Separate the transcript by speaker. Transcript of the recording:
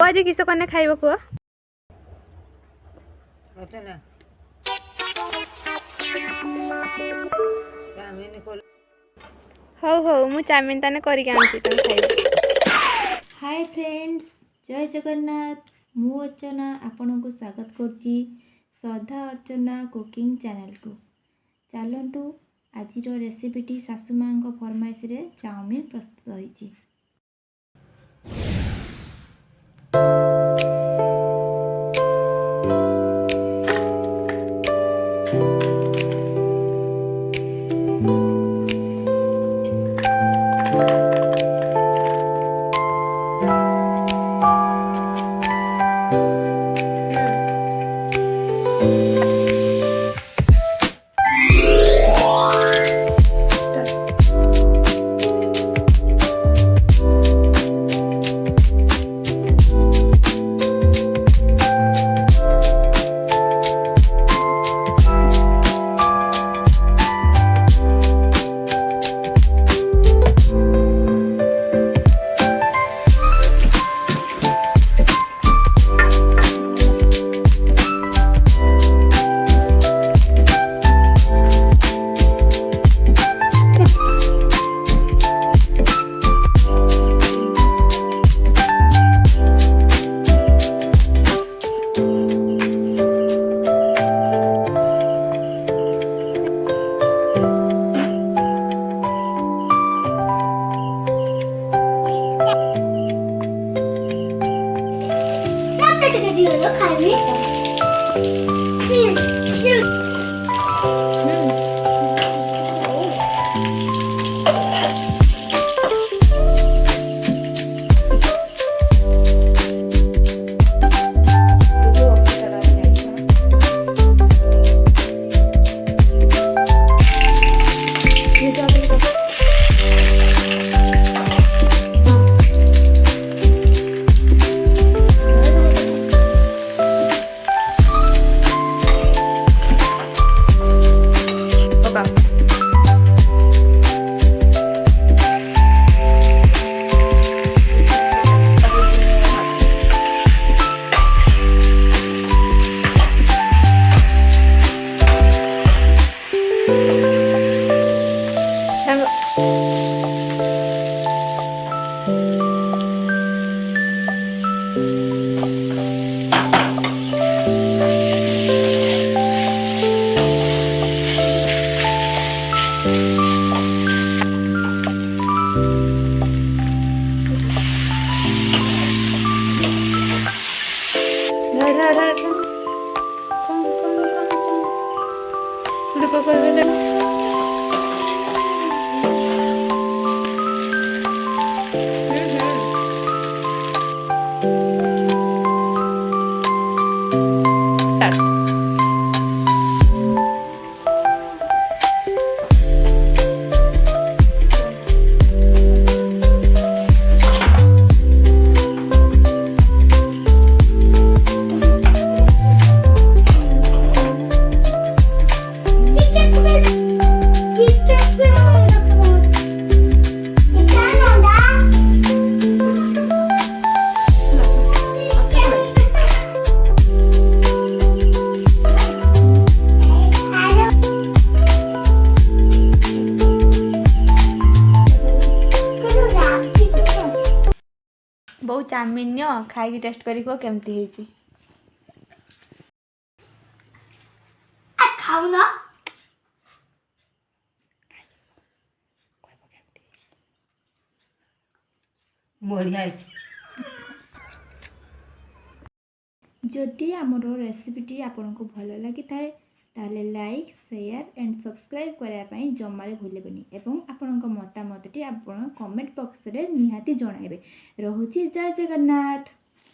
Speaker 1: आज किस कने खाइब कुआ हौ हौ मु चाउमिन ताने करिक आनछि तने खाइब।
Speaker 2: हाय फ्रेंड्स, जय जगन्नाथ। मु अर्चना आपन को स्वागत करछि श्रद्धा अर्चना कुकिंग चैनल को। चलतु आज रेसिपीटी सासु माँ फरमाइश रे चाउमिन प्रस्तुत होइछि।
Speaker 1: बहु चाउमिन खाई टेस्ट करी को केमती हेची
Speaker 2: खाऊंगा। बढ़िया जदि आमर रेसिपीटी आपन को भल लगी थाए ताले लाइक शेयर एंड सब्सक्राइब करने जमारे भूलेबनी एवं आपण मतामत आपण कमेंट बॉक्स रे निहाती जणाइबे। रहुची जय जगन्नाथ।